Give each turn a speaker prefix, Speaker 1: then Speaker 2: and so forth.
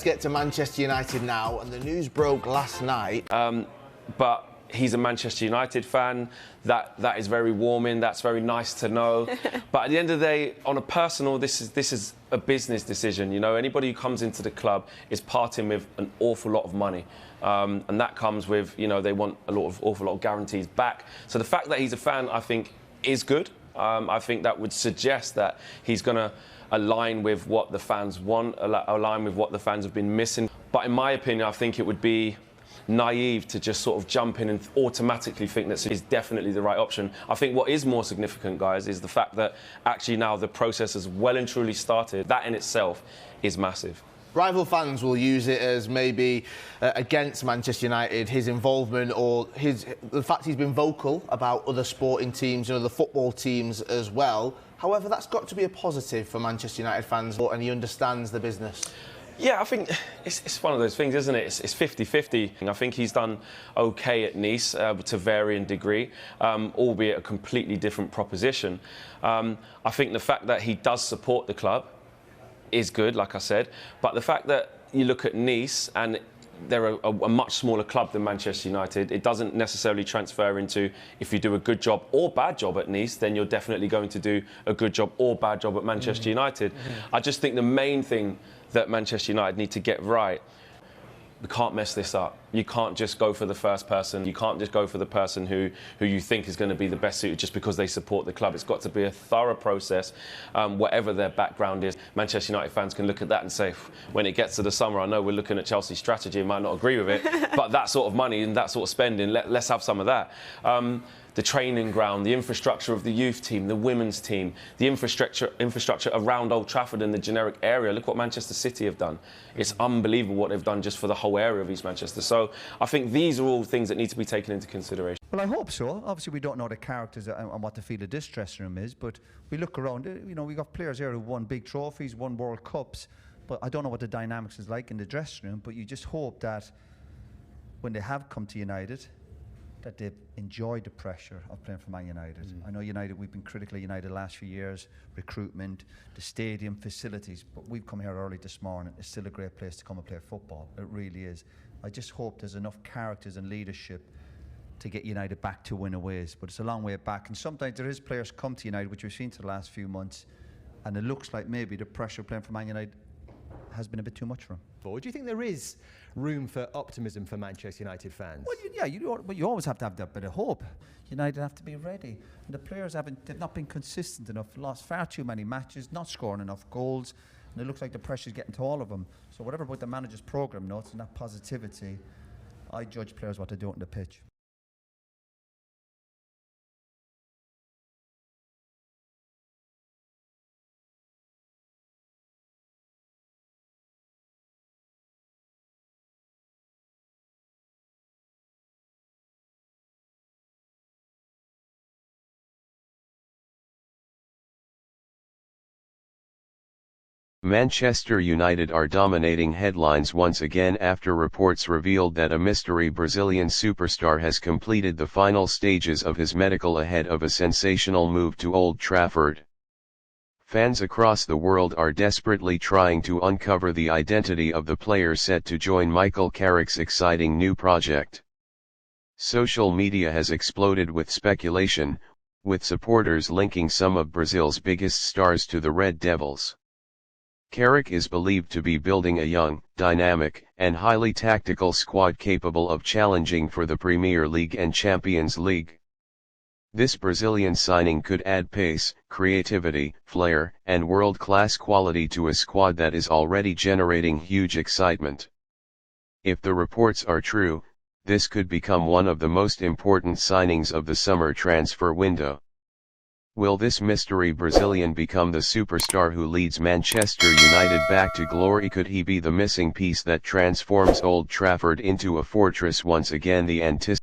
Speaker 1: get to Manchester United now, and the news broke last night.
Speaker 2: But he's a Manchester United fan. That is very warming. That's very nice to know. But at the end of the day, on a personal, this is a business decision. You know, anybody who comes into the club is parting with an awful lot of money, and that comes with, you know, they want awful lot of guarantees back. So the fact that he's a fan, I think, is good. I think that would suggest that he's going to align with what the fans want, align with what the fans have been missing. But in my opinion, I think it would be naive to just sort of jump in and automatically think that is definitely the right option. I think what is more significant, guys, is the fact that actually now the process has well and truly started. That in itself is massive.
Speaker 1: Rival fans will use it as maybe against Manchester United, his involvement or the fact he's been vocal about other sporting teams, you know, the football teams as well. However, that's got to be a positive for Manchester United fans, and he understands the business.
Speaker 2: Yeah, I think it's one of those things, isn't it? It's 50-50. I think he's done OK at Nice to varying degree, albeit a completely different proposition. I think the fact that he does support the club is good, like I said, but the fact that you look at Nice and they're a much smaller club than Manchester United, it doesn't necessarily transfer into if you do a good job or bad job at Nice, then you're definitely going to do a good job or bad job at Manchester United. I just think the main thing that Manchester United need to get right, we can't mess this up. You can't just go for the first person. You can't just go for the person who you think is going to be the best suited just because they support the club. It's got to be a thorough process, whatever their background is. Manchester United fans can look at that and say, when it gets to the summer, I know we're looking at Chelsea's strategy and might not agree with it, but that sort of money and that sort of spending, let's have some of that. The training ground, the infrastructure of the youth team, the women's team, the infrastructure around Old Trafford and the generic area. Look what Manchester City have done. It's unbelievable what they've done just for the whole area of East Manchester. So I think these are all things that need to be taken into consideration.
Speaker 3: Well, I hope so. Obviously, we don't know the characters and what the feel of this dressing room is, but we look around, you know, we've got players here who won big trophies, won World Cups, but I don't know what the dynamics is like in the dressing room, but you just hope that when they have come to United, that they've enjoyed the pressure of playing for Man United. I know United, we've been critical of United the last few years, recruitment, the stadium, facilities, but we've come here early this morning. It's still a great place to come and play football. It really is. I just hope there's enough characters and leadership to get United back to winning ways, but it's a long way back. And sometimes there is players come to United, which we've seen for the last few months, and it looks like maybe the pressure playing for Man United has been a bit too much for him.
Speaker 4: Do you think there is room for optimism for Manchester United fans?
Speaker 3: Well, you always have to have that bit of hope. United have to be ready. And the players they've not been consistent enough, lost far too many matches, not scoring enough goals, and it looks like the pressure's getting to all of them. So whatever about the manager's programme notes and that positivity, I judge players what they do on the pitch.
Speaker 5: Manchester United are dominating headlines once again after reports revealed that a mystery Brazilian superstar has completed the final stages of his medical ahead of a sensational move to Old Trafford. Fans across the world are desperately trying to uncover the identity of the player set to join Michael Carrick's exciting new project. Social media has exploded with speculation, with supporters linking some of Brazil's biggest stars to the Red Devils. Carrick is believed to be building a young, dynamic, and highly tactical squad capable of challenging for the Premier League and Champions League. This Brazilian signing could add pace, creativity, flair, and world-class quality to a squad that is already generating huge excitement. If the reports are true, this could become one of the most important signings of the summer transfer window. Will this mystery Brazilian become the superstar who leads Manchester United back to glory? Could he be the missing piece that transforms Old Trafford into a fortress once again? The